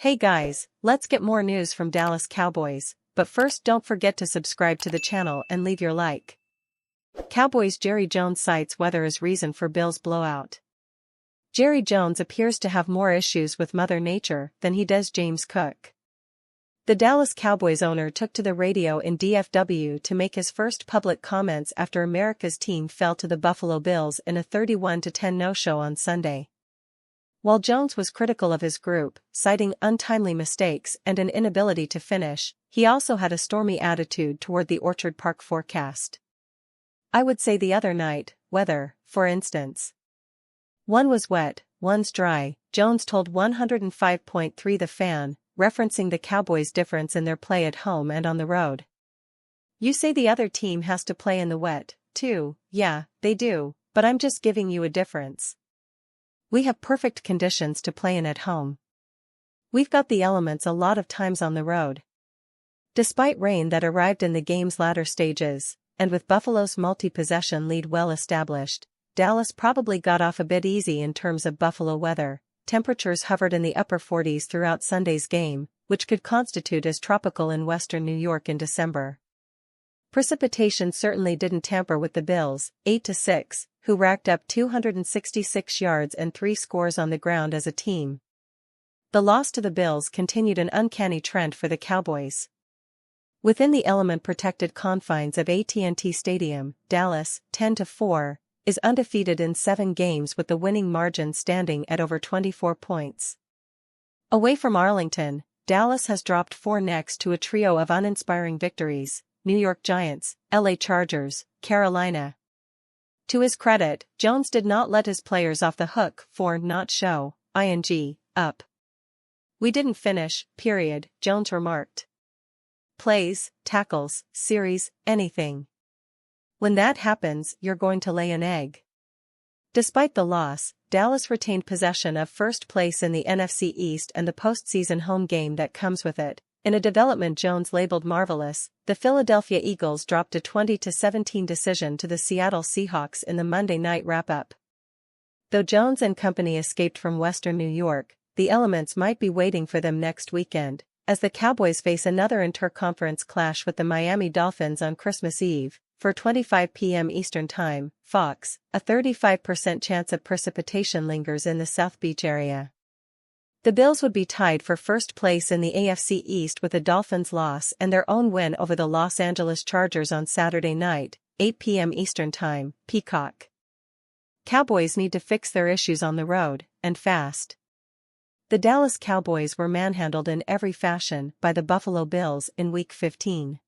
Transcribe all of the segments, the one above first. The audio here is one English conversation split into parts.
Hey guys, let's get more news from Dallas Cowboys, but first don't forget to subscribe to the channel and leave your like. Cowboys Jerry Jones cites weather as reason for Bills blowout. Jerry Jones appears to have more issues with Mother Nature than he does James Cook. The Dallas Cowboys owner took to the radio in DFW to make his first public comments after America's team fell to the Buffalo Bills in a 31-10 no-show on Sunday. While Jones was critical of his group, citing untimely mistakes and an inability to finish, he also had a stormy attitude toward the Orchard Park forecast. "I would say the other night, weather, for instance. One was wet, one's dry," Jones told 105.3 The Fan, referencing the Cowboys' difference in their play at home and on the road. "You say the other team has to play in the wet, too. Yeah, they do, but I'm just giving you a difference. We have perfect conditions to play in at home. We've got the elements a lot of times on the road." Despite rain that arrived in the game's latter stages, and with Buffalo's multi-possession lead well established, Dallas probably got off a bit easy in terms of Buffalo weather. Temperatures hovered in the upper 40s throughout Sunday's game, which could constitute as tropical in western New York in December. Precipitation certainly didn't tamper with the Bills, 8-6, who racked up 266 yards and 3 scores on the ground as a team. The loss to the Bills continued an uncanny trend for the Cowboys. Within the element-protected confines of AT&T Stadium, Dallas, 10-4, is undefeated in 7 games with the winning margin standing at over 24 points. Away from Arlington, Dallas has dropped 4 next to a trio of uninspiring victories: New York Giants, LA Chargers, Carolina. To his credit, Jones did not let his players off the hook for not show up. "We didn't finish, period," Jones remarked. "Plays, tackles, series, anything. When that happens, you're going to lay an egg." Despite the loss, Dallas retained possession of first place in the NFC East and the postseason home game that comes with it. In a development Jones labeled marvelous, the Philadelphia Eagles dropped a 20-17 decision to the Seattle Seahawks in the Monday night wrap-up. Though Jones and company escaped from Western New York, the elements might be waiting for them next weekend, as the Cowboys face another inter-conference clash with the Miami Dolphins on Christmas Eve, 4:25 p.m. Eastern Time, Fox. A 35% chance of precipitation lingers in the South Beach area. The Bills would be tied for first place in the AFC East with the Dolphins' loss and their own win over the Los Angeles Chargers on Saturday night, 8 p.m. Eastern Time, Peacock. Cowboys need to fix their issues on the road, and fast. The Dallas Cowboys were manhandled in every fashion by the Buffalo Bills in Week 15.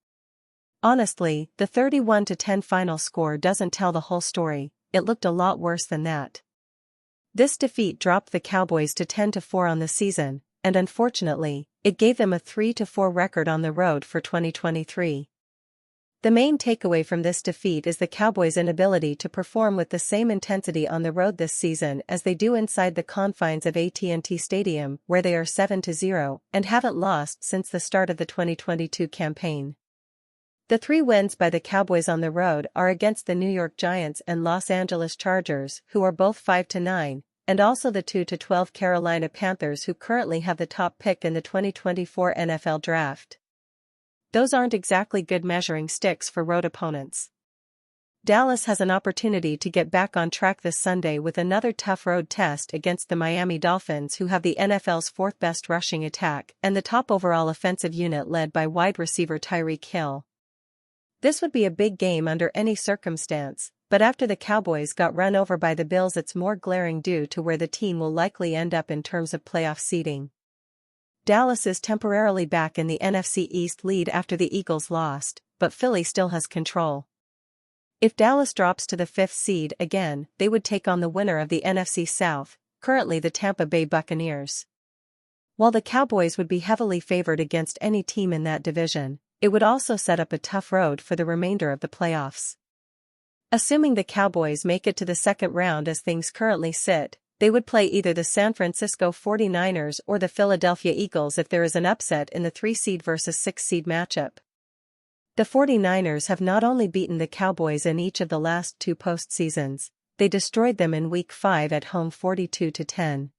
Honestly, the 31-10 final score doesn't tell the whole story. It looked a lot worse than that. This defeat dropped the Cowboys to 10-4 on the season, and unfortunately, it gave them a 3-4 record on the road for 2023. The main takeaway from this defeat is the Cowboys' inability to perform with the same intensity on the road this season as they do inside the confines of AT&T Stadium, where they are 7-0 and haven't lost since the start of the 2022 campaign. The 3 wins by the Cowboys on the road are against the New York Giants and Los Angeles Chargers, who are both 5-9, and also the 2-12 Carolina Panthers, who currently have the top pick in the 2024 NFL Draft. Those aren't exactly good measuring sticks for road opponents. Dallas has an opportunity to get back on track this Sunday with another tough road test against the Miami Dolphins, who have the NFL's 4th-best rushing attack and the top overall offensive unit led by wide receiver Tyreek Hill. This would be a big game under any circumstance, but after the Cowboys got run over by the Bills, it's more glaring due to where the team will likely end up in terms of playoff seeding. Dallas is temporarily back in the NFC East lead after the Eagles lost, but Philly still has control. If Dallas drops to the 5th seed again, they would take on the winner of the NFC South, currently the Tampa Bay Buccaneers. While the Cowboys would be heavily favored against any team in that division, it would also set up a tough road for the remainder of the playoffs. Assuming the Cowboys make it to the second round as things currently sit, they would play either the San Francisco 49ers or the Philadelphia Eagles if there is an upset in the 3-seed versus 6-seed matchup. The 49ers have not only beaten the Cowboys in each of the last 2 postseasons, they destroyed them in Week 5 at home 42-10.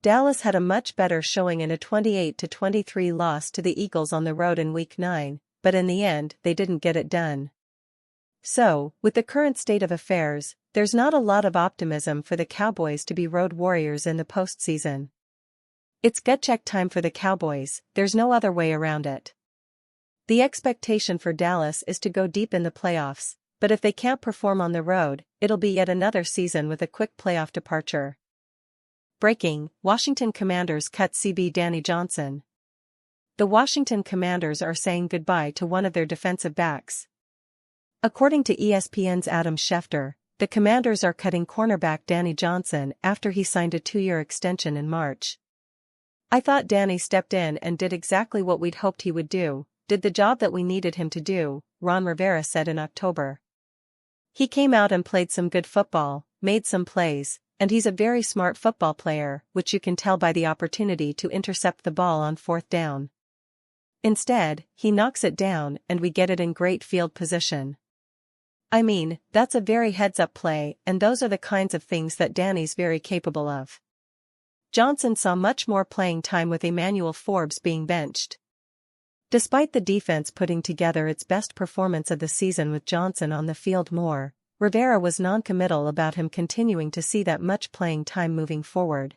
Dallas had a much better showing in a 28-23 loss to the Eagles on the road in Week 9, but in the end they didn't get it done. So, with the current state of affairs, there's not a lot of optimism for the Cowboys to be road warriors in the postseason. It's gut-check time for the Cowboys, there's no other way around it. The expectation for Dallas is to go deep in the playoffs, but if they can't perform on the road, it'll be yet another season with a quick playoff departure. Breaking: Washington Commanders cut CB Danny Johnson. The Washington Commanders are saying goodbye to one of their defensive backs. According to ESPN's Adam Schefter, the Commanders are cutting cornerback Danny Johnson after he signed a 2-year extension in March. "I thought Danny stepped in and did exactly what we'd hoped he would do, did the job that we needed him to do," Ron Rivera said in October. "He came out and played some good football, made some plays, and he's a very smart football player, which you can tell by the opportunity to intercept the ball on 4th down. Instead, he knocks it down and we get it in great field position. I mean, that's a very heads-up play, and those are the kinds of things that Danny's very capable of." Johnson saw much more playing time with Emmanuel Forbes being benched. Despite the defense putting together its best performance of the season with Johnson on the field more, Rivera was non-committal about him continuing to see that much playing time moving forward.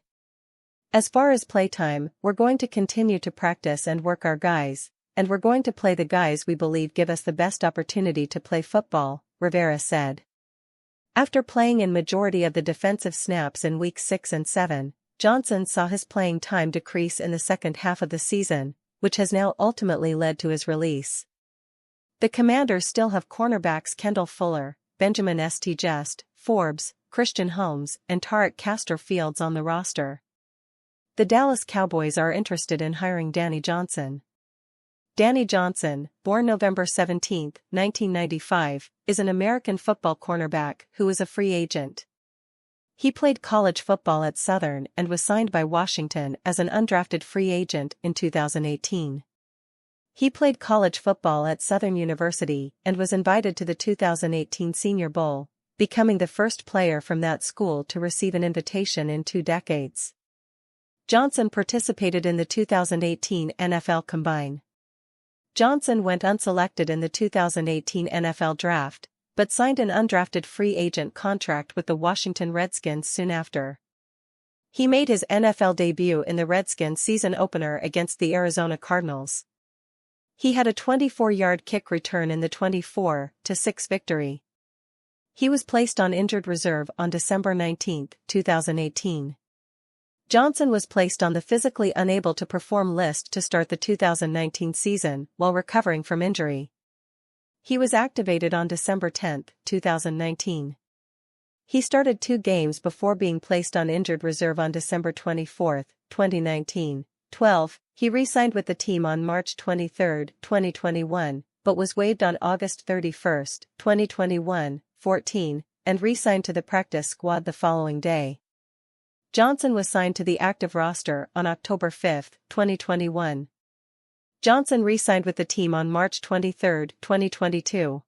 "As far as playtime, we're going to continue to practice and work our guys, and we're going to play the guys we believe give us the best opportunity to play football," Rivera said. After playing in majority of the defensive snaps in Weeks 6 and 7, Johnson saw his playing time decrease in the second half of the season, which has now ultimately led to his release. The Commanders still have cornerbacks Kendall Fuller, Benjamin St. Just, Forbes, Christian Holmes, and Tarek Castor-Fields on the roster. The Dallas Cowboys are interested in hiring Danny Johnson. Danny Johnson, born November 17, 1995, is an American football cornerback who is a free agent. He played college football at Southern and was signed by Washington as an undrafted free agent in 2018. He played college football at Southern University and was invited to the 2018 Senior Bowl, becoming the first player from that school to receive an invitation in 2 decades. Johnson participated in the 2018 NFL Combine. Johnson went unselected in the 2018 NFL Draft, but signed an undrafted free agent contract with the Washington Redskins soon after. He made his NFL debut in the Redskins season opener against the Arizona Cardinals. He had a 24-yard kick return in the 24-6 victory. He was placed on injured reserve on December 19, 2018. Johnson was placed on the physically unable to perform list to start the 2019 season while recovering from injury. He was activated on December 10, 2019. He started 2 games before being placed on injured reserve on December 24, 2019. 12. He re-signed with the team on March 23, 2021, but was waived on August 31, 2021. 14, and re-signed to the practice squad the following day. Johnson was signed to the active roster on October 5, 2021. Johnson re-signed with the team on March 23, 2022.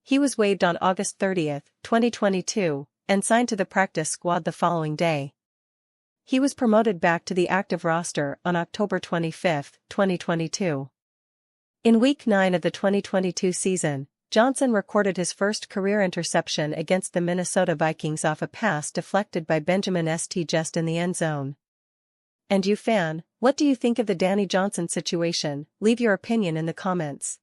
He was waived on August 30, 2022, and signed to the practice squad the following day. He was promoted back to the active roster on October 25, 2022. In Week 9 of the 2022 season, Johnson recorded his first career interception against the Minnesota Vikings off a pass deflected by Benjamin St. Just in the end zone. And you fan, what do you think of the Danny Johnson situation? Leave your opinion in the comments.